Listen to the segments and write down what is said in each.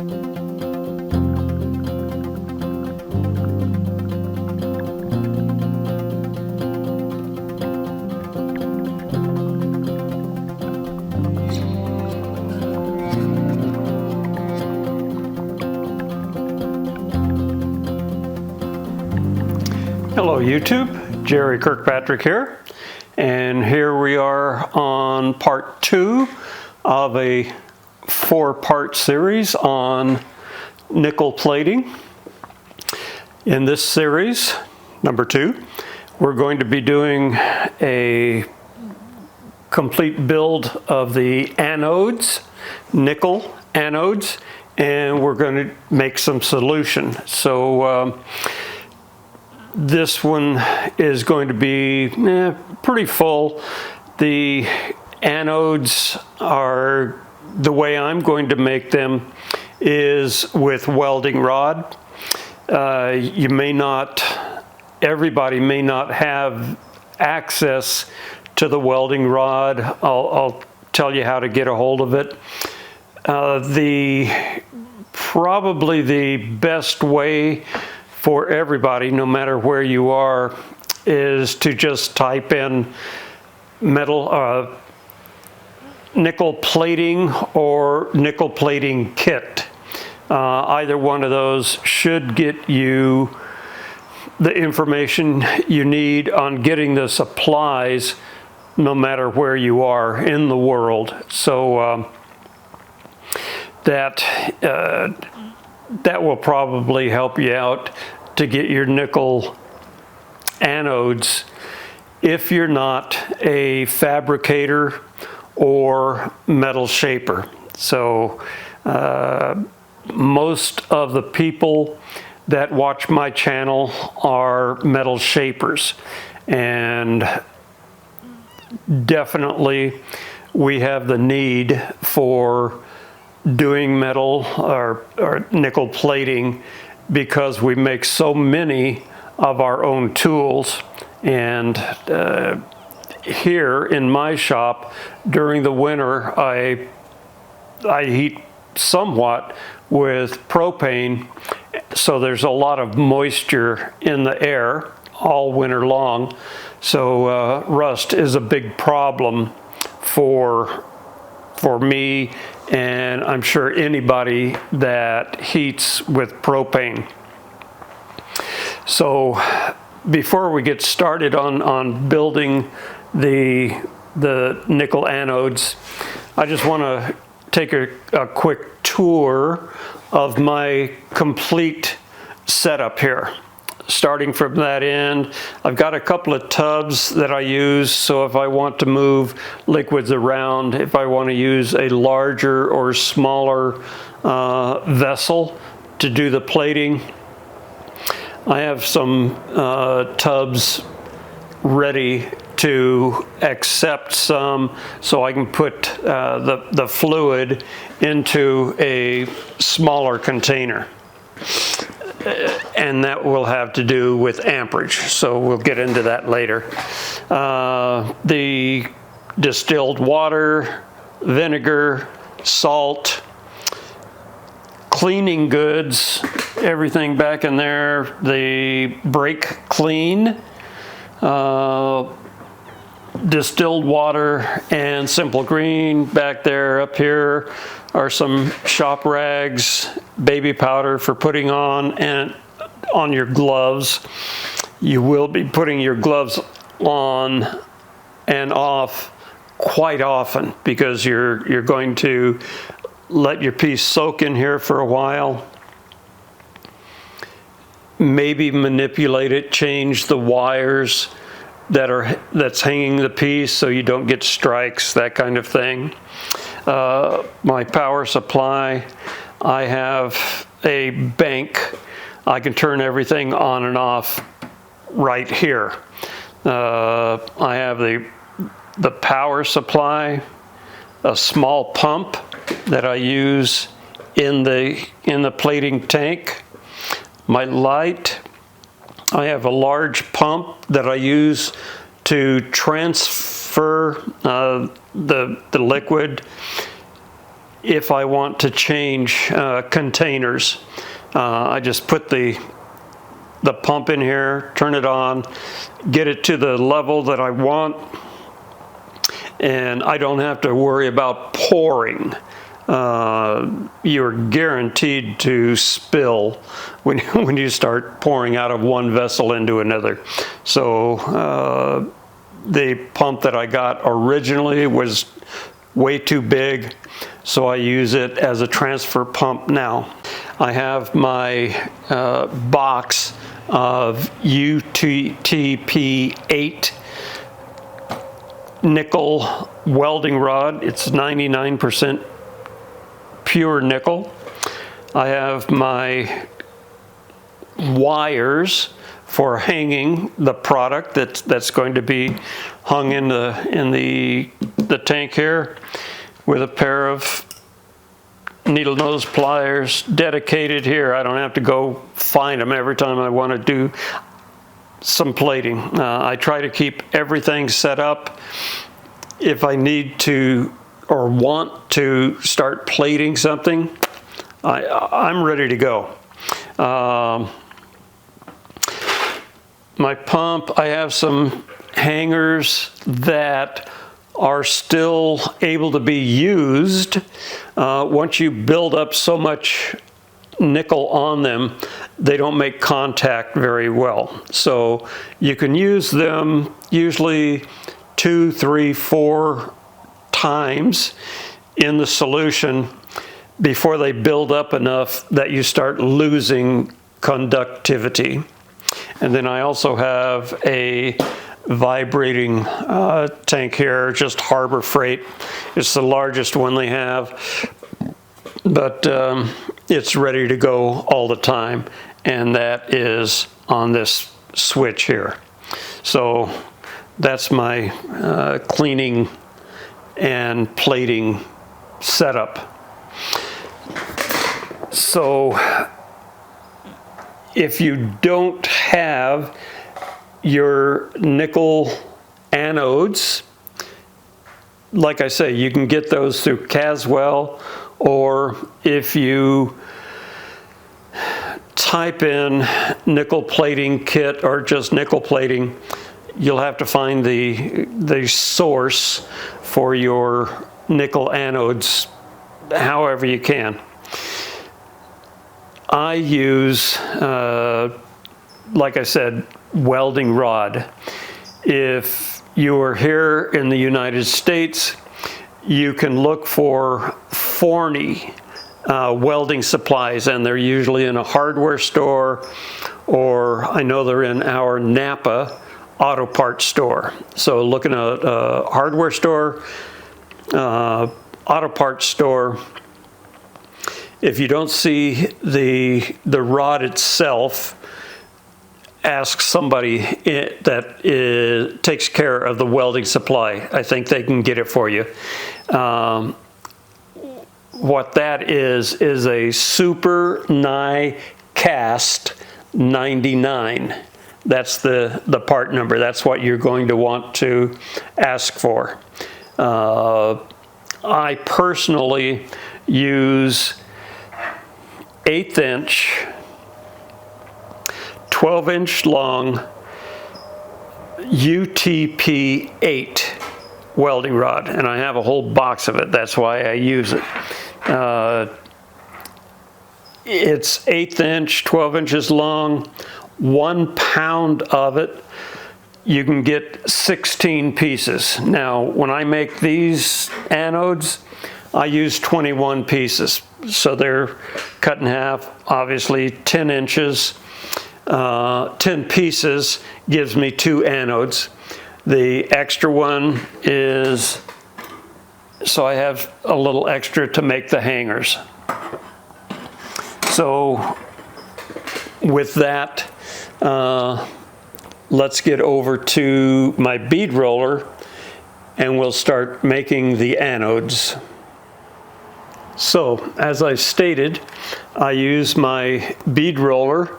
Hello YouTube, Jerry Kirkpatrick here, and here we are on part 2 of a 4-part series on nickel plating. In this series, number 2, we're going to be doing a complete build of the anodes, nickel anodes, and we're going to make some solution. So this one is going to be pretty full. The anodes are, the way I'm going to make them is with welding rod. You may not, everybody may not have access to the welding rod. I'll tell you how to get a hold of it. Probably the best way for everybody, no matter where you are, is to just type in nickel plating or nickel plating kit. Either one of those should get you the information you need on getting the supplies, no matter where you are in the world. So that will probably help you out to get your nickel anodes if you're not a fabricator or metal shaper. So most of the people that watch my channel are metal shapers, and definitely we have the need for doing metal or nickel plating because we make so many of our own tools. And here in my shop during the winter, I heat somewhat with propane, so there's a lot of moisture in the air all winter long. So rust is a big problem for me, and I'm sure anybody that heats with propane. So before we get started on building the nickel anodes, I just want to take a quick tour of my complete setup here. Starting from that end, I've got a couple of tubs that I use, so if I want to move liquids around, if I want to use a larger or smaller vessel to do the plating, I have some tubs ready to accept some, so I can put the fluid into a smaller container. And that will have to do with amperage, so we'll get into that later. The distilled water, vinegar, salt, cleaning goods, everything back in there. The brake clean, distilled water, and simple green back there. Up here are some shop rags, baby powder for putting on and on your gloves. You will be putting your gloves on and off quite often because you're going to let your piece soak in here for a while. Maybe manipulate it, change the wires that's hanging the piece so you don't get strikes, that kind of thing. My power supply, I have a bank. I can turn everything on and off right here. I have the power supply, a small pump that I use in the plating tank. My light, I have a large pump that I use to transfer the liquid if I want to change containers. I just put the pump in here, turn it on, get it to the level that I want, and I don't have to worry about pouring. You're guaranteed to spill when you start pouring out of one vessel into another. So the pump that I got originally was way too big, so I use it as a transfer pump now. I have my box of UTP-8 nickel welding rod. It's 99% pure nickel. I have my wires for hanging the product that's going to be hung in the tank here, with a pair of needle nose pliers dedicated here. I don't have to go find them every time I want to do some plating. I try to keep everything set up. If I need to or want to start plating something, I'm ready to go. My pump, I have some hangers that are still able to be used. Once you build up so much nickel on them, they don't make contact very well. So you can use them usually 2, 3, 4 times in the solution before they build up enough that you start losing conductivity. And then I also have a vibrating tank here, just Harbor Freight. It's the largest one they have, but it's ready to go all the time, and that is on this switch here. So that's my cleaning and plating setup. So if you don't have your nickel anodes, like I say, you can get those through Caswell, or if you type in nickel plating kit or just nickel plating, you'll have to find the source for your nickel anodes however you can. I use, like I said, welding rod. If you are here in the United States, you can look for Forney welding supplies, and they're usually in a hardware store, or I know they're in our Napa auto parts store. So looking at a hardware store, auto parts store, if you don't see the rod itself, ask somebody that takes care of the welding supply. I think they can get it for you. What that is a Super Nye Cast 99. That's the part number. That's what you're going to want to ask for. I personally use 1/8 inch, 12-inch long UTP-8 welding rod, and I have a whole box of it. That's why I use it. It's 1/8 inch, 12 inches long, 1 pound of it. You can get 16 pieces. Now, when I make these anodes, I use 21 pieces. So they're cut in half, obviously 10 inches. 10 pieces gives me 2 anodes. The extra one is, so I have a little extra to make the hangers. So with that, let's get over to my bead roller and we'll start making the anodes. So as I stated, I use my bead roller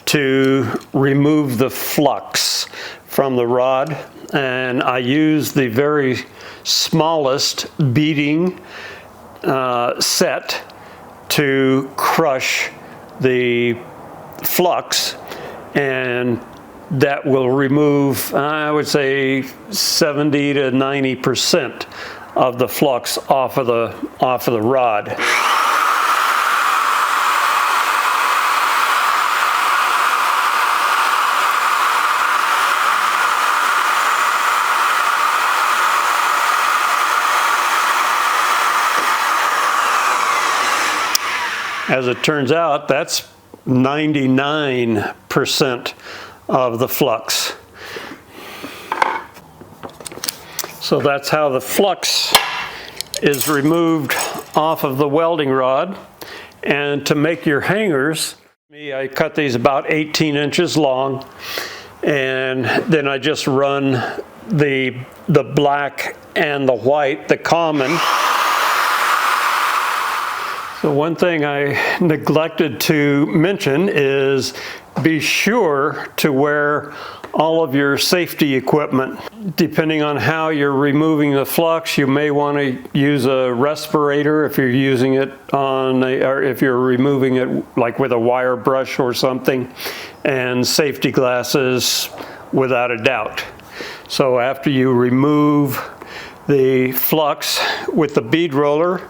to remove the flux from the rod, and I use the very smallest beading set to crush the flux, and that will remove, I would say, 70 to 90% of the flux off of the rod. As it turns out, that's 99% of the flux. So that's how the flux is removed off of the welding rod. And to make your hangers, I cut these about 18 inches long, and then I just run the black and the white, the common. So one thing I neglected to mention is be sure to wear all of your safety equipment. Depending on how you're removing the flux, you may want to use a respirator if you're using it or if you're removing it like with a wire brush or something, and safety glasses without a doubt. So after you remove the flux with the bead roller,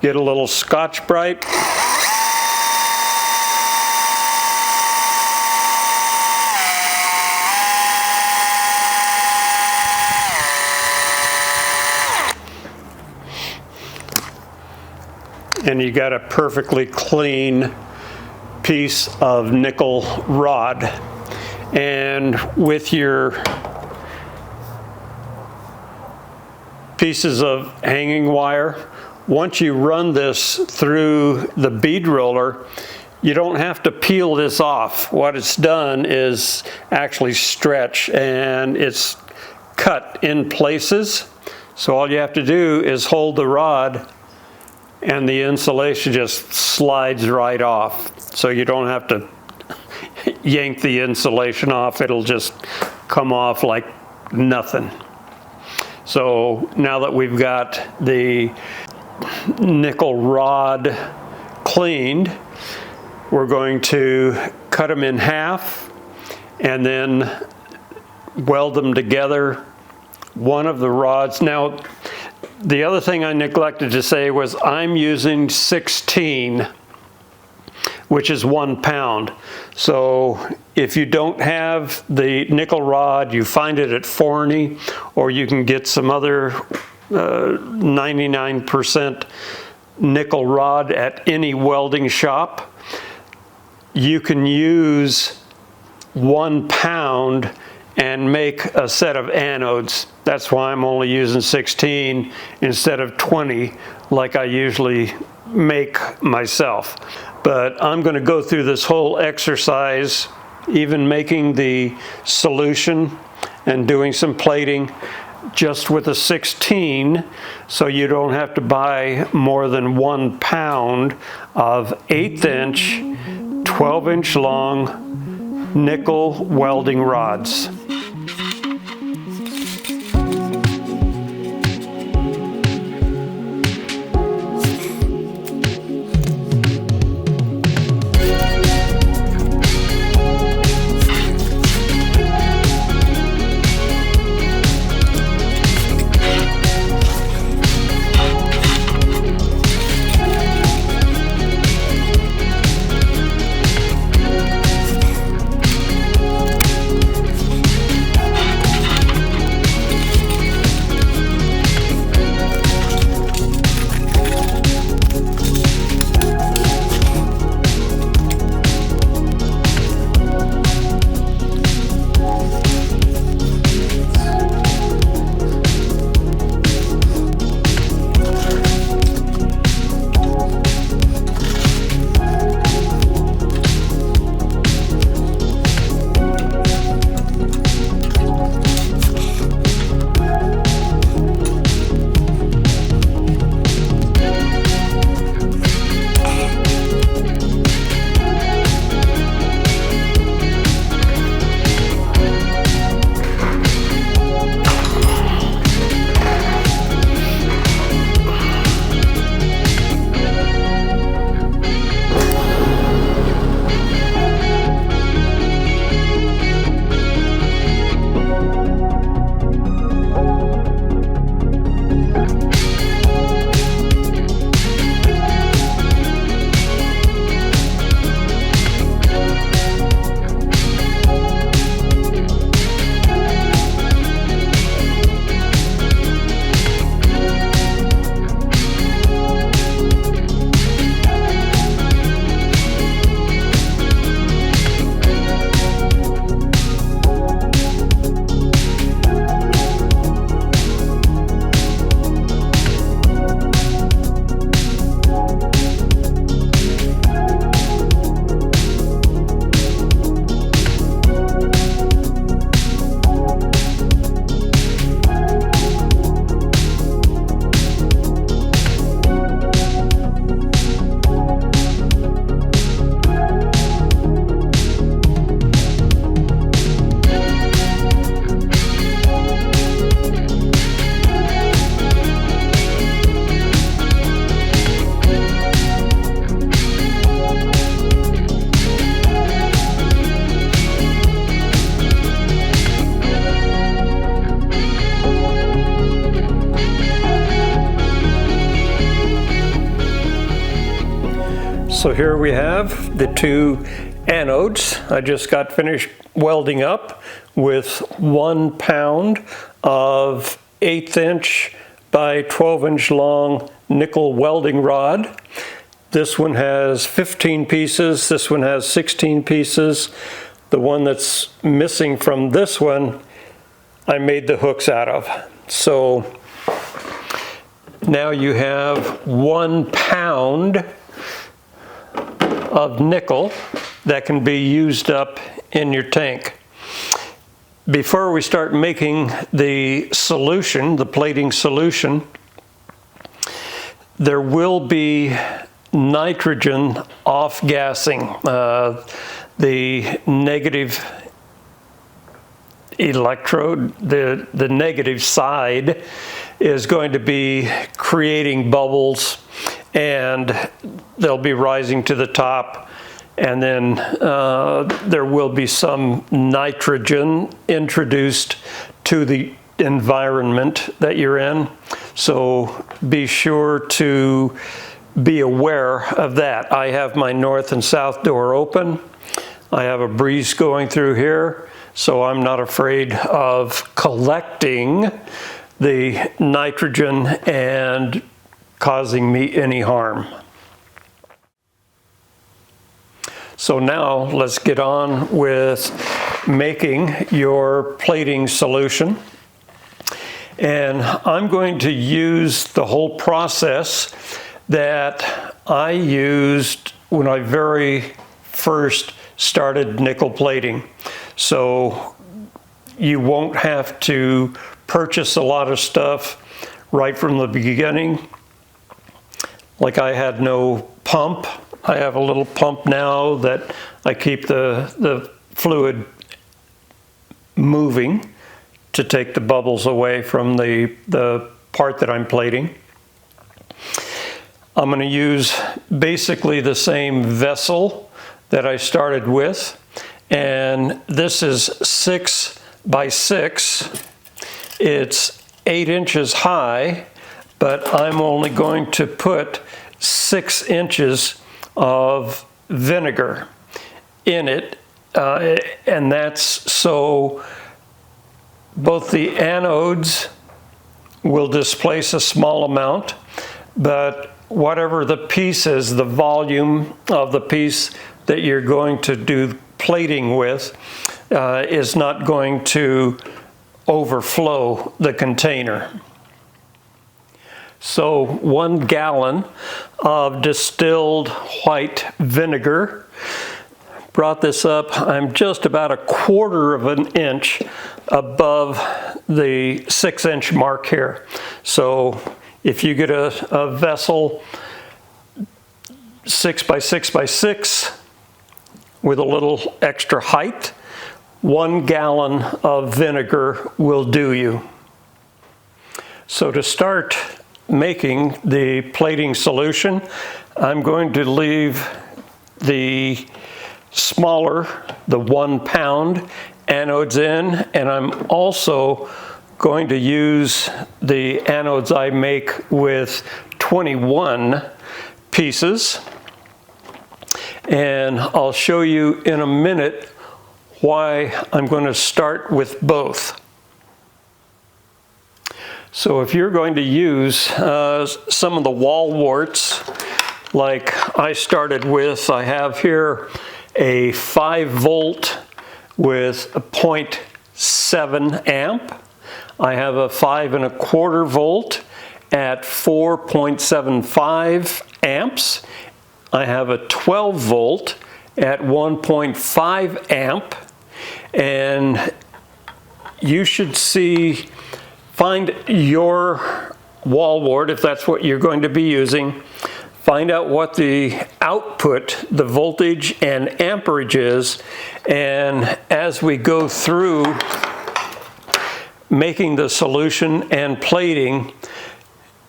get a little Scotch-Brite. And you got a perfectly clean piece of nickel rod. And with your pieces of hanging wire, once you run this through the bead roller, you don't have to peel this off. What it's done is actually stretch, and it's cut in places. So all you have to do is hold the rod, and the insulation just slides right off. So you don't have to yank the insulation off. It'll just come off like nothing. So now that we've got the nickel rod cleaned, we're going to cut them in half and then weld them together. One of the rods, now the other thing I neglected to say was I'm using 16, which is 1 pound. So if you don't have the nickel rod, you find it at Forney, or you can get some other 99% nickel rod at any welding shop. You can use 1 pound and make a set of anodes. That's why I'm only using 16 instead of 20 like I usually make myself. But I'm going to go through this whole exercise, even making the solution and doing some plating, just with a 16, so you don't have to buy more than 1 pound of 1/8 inch, 12 inch long nickel welding rods. here we have the two anodes. I just got finished welding up with 1 pound of 1/8 inch by 12 inch long nickel welding rod. This one has 15 pieces, this one has 16 pieces. The one that's missing from this one, I made the hooks out of. So now you have 1 pound of nickel that can be used up in your tank. Before we start making the solution, the plating solution, there will be nitrogen off-gassing. The negative electrode, the negative side, is going to be creating bubbles, and they'll be rising to the top, and then there will be some nitrogen introduced to the environment that you're in. So be sure to be aware of that. I have my north and south door open. I have a breeze going through here, so I'm not afraid of collecting the nitrogen and causing me any harm. So now let's get on with making your plating solution. And I'm going to use the whole process that I used when I very first started nickel plating. So you won't have to purchase a lot of stuff right from the beginning. Like I had no pump. I have a little pump now that I keep the fluid moving to take the bubbles away from the part that I'm plating. I'm going to use basically the same vessel that I started with, and this is 6 by 6. It's 8 inches high, but I'm only going to put 6 inches of vinegar in it, and that's so both the anodes will displace a small amount, but whatever the piece is, the volume of the piece that you're going to do plating with is not going to overflow the container. So 1 gallon of distilled white vinegar. Brought this up, I'm just about 1/4 of an inch above the 6 inch mark here. So if you get a vessel 6 by 6 by 6 with a little extra height, 1 gallon of vinegar will do you. So to start making the plating solution, I'm going to leave the smaller, the 1 pound anodes in, and I'm also going to use the anodes I make with 21 pieces, and I'll show you in a minute why I'm going to start with both. So if you're going to use some of the wall warts like I started with, I have here a 5 volt with a 0.7 amp. I have a 5 1/4 volt at 4.75 amps. I have a 12 volt at 1.5 amp, and you should see, find your wall wart if that's what you're going to be using. Find out what the output, the voltage and amperage is, and as we go through making the solution and plating,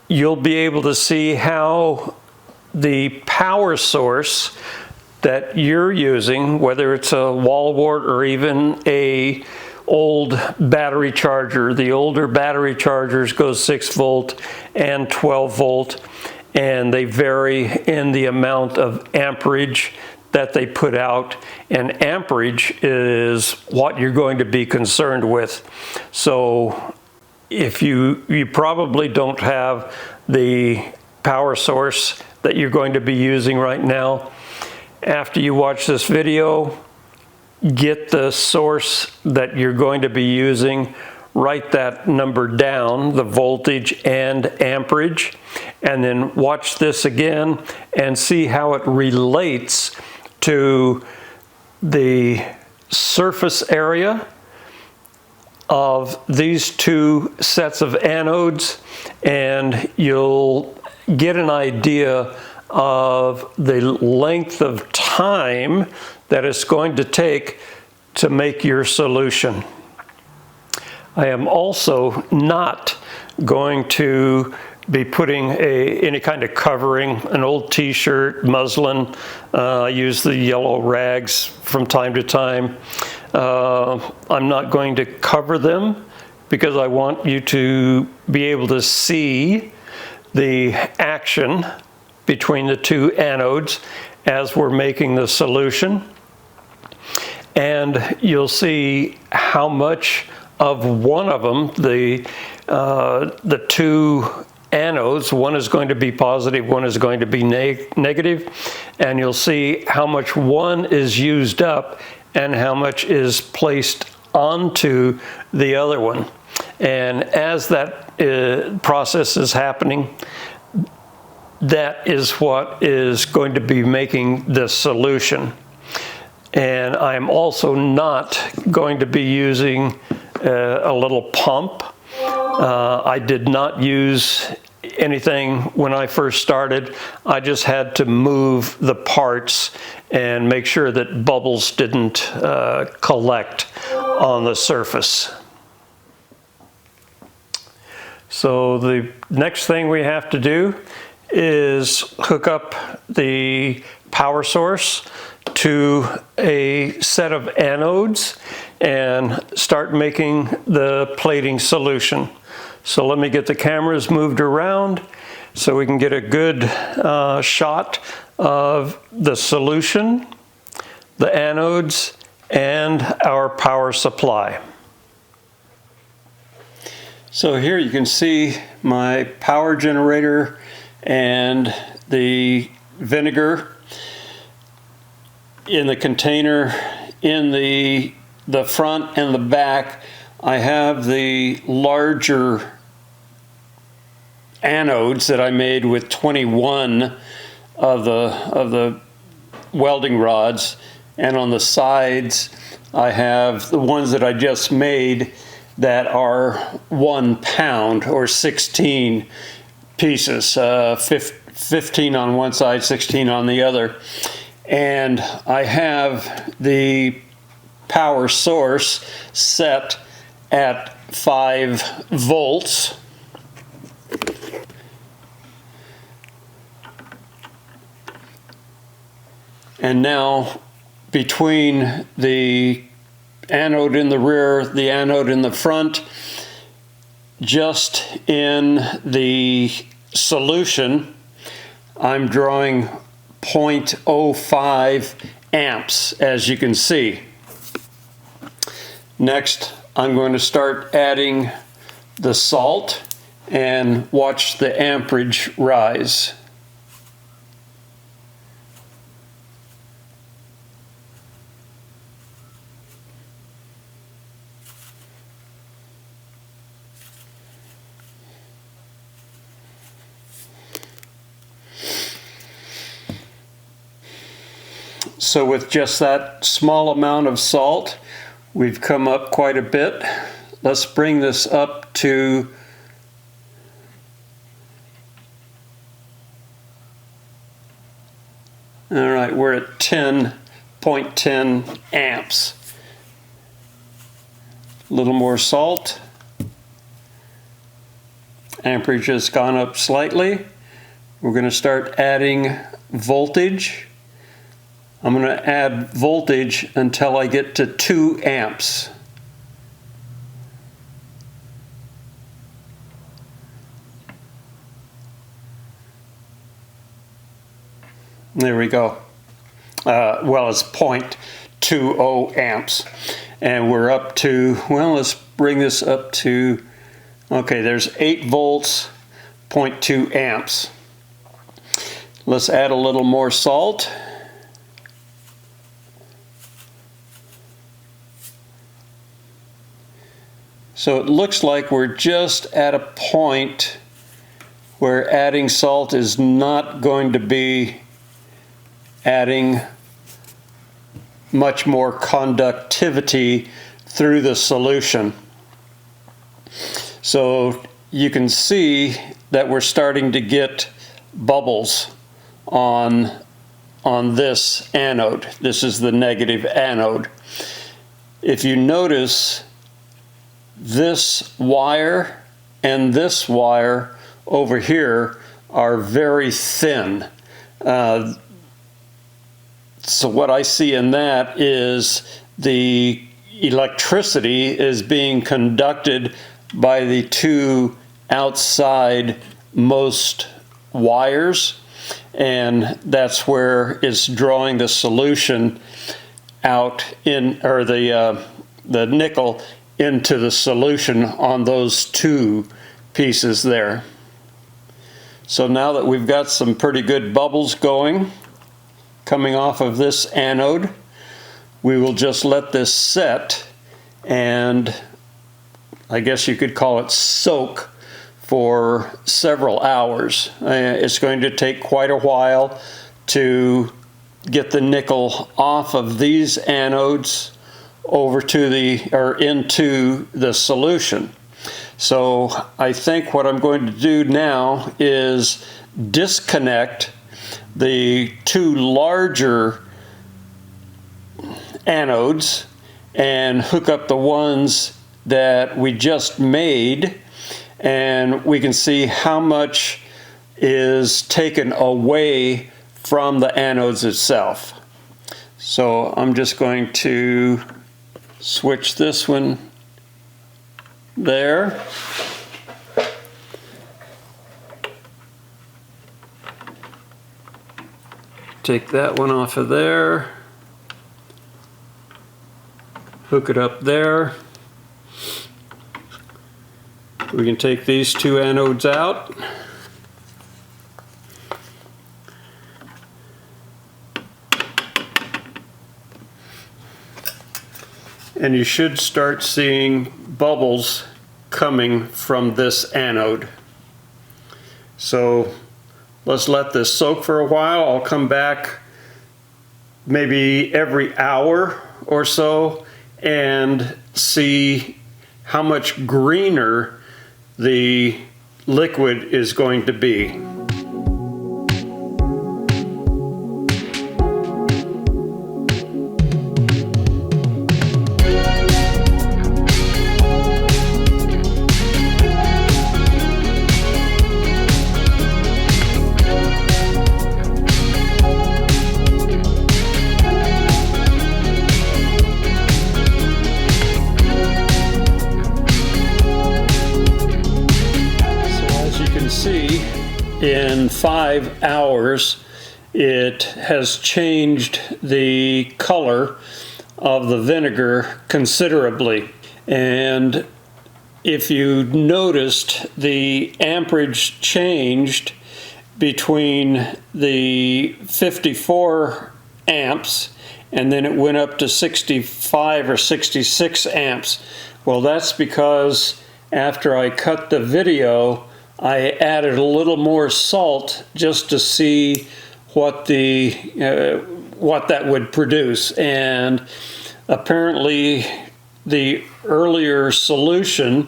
you'll be able to see how the power source that you're using, whether it's a wall wart or even a old battery charger. The older battery chargers go 6 volt and 12 volt, and they vary in the amount of amperage that they put out, and amperage is what you're going to be concerned with. So if you probably don't have the power source that you're going to be using right now, after you watch this video, get the source that you're going to be using, write that number down, the voltage and amperage, and then watch this again and see how it relates to the surface area of these two sets of anodes, and you'll get an idea of the length of time that it's going to take to make your solution. I am also not going to be putting any kind of covering, an old t-shirt, muslin. I use the yellow rags from time to time. I'm not going to cover them because I want you to be able to see the action between the two anodes as we're making the solution. And you'll see how much of one of them, the two anodes, one is going to be positive, one is going to be negative, and you'll see how much one is used up and how much is placed onto the other one. And as that process is happening, that is what is going to be making the solution. And I'm also not going to be using a little pump. I did not use anything when I first started. I just had to move the parts and make sure that bubbles didn't collect on the surface. So the next thing we have to do is hook up the power source to a set of anodes and start making the plating solution. So let me get the cameras moved around so we can get a good shot of the solution, the anodes, and our power supply. So here you can see my power generator and the vinegar in the container. In the front and the back, I have the larger anodes that I made with 21 of the welding rods, and on the sides I have the ones that I just made that are 1 pound or 16 pieces, 15 on one side, 16 on the other. And I have the power source set at 5 volts. And now between the anode in the rear, the anode in the front, just in the solution, I'm drawing 0.05 amps, as you can see. Next, I'm going to start adding the salt and watch the amperage rise. So with just that small amount of salt, we've come up quite a bit. Let's bring this up to all right, we're at 10.10 amps. A little more salt. Amperage has gone up slightly. We're going to start adding voltage. I'm going to add voltage until I get to 2 amps. There we go. Well, it's 0.20 amps. And we're up to, well, let's bring this up to, okay, there's 8 volts, 0.2 amps. Let's add a little more salt. So it looks like we're just at a point where adding salt is not going to be adding much more conductivity through the solution. So you can see that we're starting to get bubbles on this anode. This is the negative anode. If you notice, this wire and this wire over here are very thin. So what I see in that is the electricity is being conducted by the two outside most wires, and that's where it's drawing the solution out in, or the nickel into the solution on those two pieces there. So now that we've got some pretty good bubbles going, coming off of this anode, we will just let this set and I guess you could call it soak for several hours. It's going to take quite a while to get the nickel off of these anodes over to into the solution. So I think what I'm going to do now is disconnect the two larger anodes and hook up the ones that we just made, and we can see how much is taken away from the anodes itself. So I'm just going to switch this one there. Take that one off of there. Hook it up there. We can take these two anodes out. And you should start seeing bubbles coming from this anode. So let's let this soak for a while. I'll come back maybe every hour or so and see how much greener the liquid is going to be. See, in 5 hours it has changed the color of the vinegar considerably. And if you noticed, the amperage changed between the 54 amps and then it went up to 65 or 66 amps. Well, that's because after I cut the video, I added a little more salt just to see what what that would produce, and apparently the earlier solution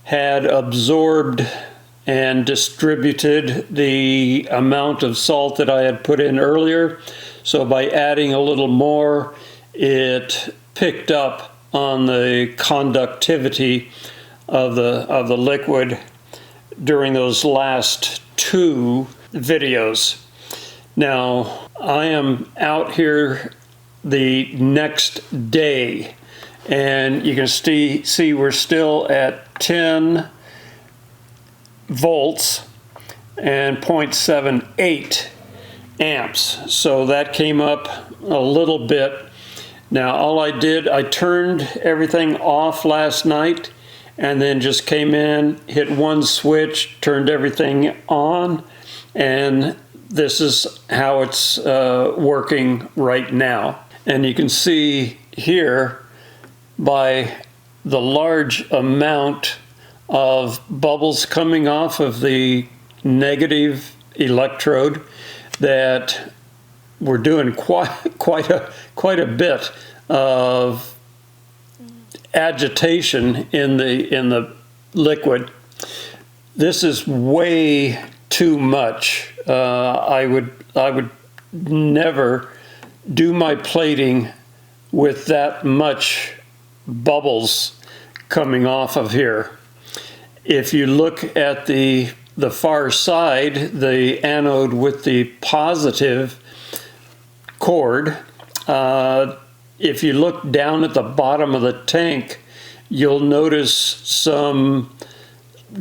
had absorbed and distributed the amount of salt that I had put in earlier. So by adding a little more, it picked up on the conductivity of the liquid during those last 2 videos. Now, I am out here the next day, and you can see we're still at 10 volts and 0.78 amps. So that came up a little bit. Now all I did, I turned everything off last night and then just came in, hit one switch, turned everything on, and this is how it's working right now. And you can see here by the large amount of bubbles coming off of the negative electrode that we're doing quite a bit of agitation in the liquid. This is way too much. I would never do my plating with that much bubbles coming off of here. If you look at the far side, the anode with the positive cord, if you look down at the bottom of the tank, you'll notice some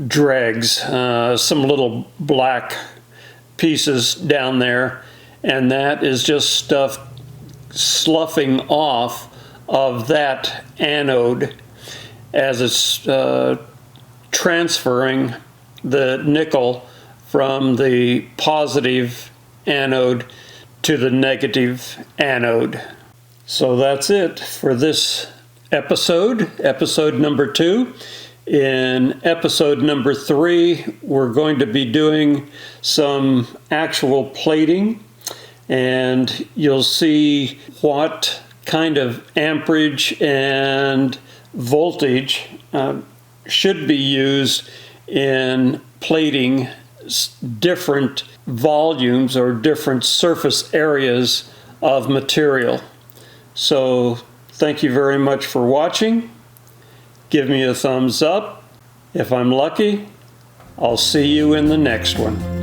dregs, some little black pieces down there, and that is just stuff sloughing off of that anode as it's transferring the nickel from the positive anode to the negative anode. So that's it for this episode number 2. In episode number 3, we're going to be doing some actual plating, and you'll see what kind of amperage and voltage should be used in plating different volumes or different surface areas of material. So thank you very much for watching. Give me a thumbs up. If I'm lucky, I'll see you in the next one.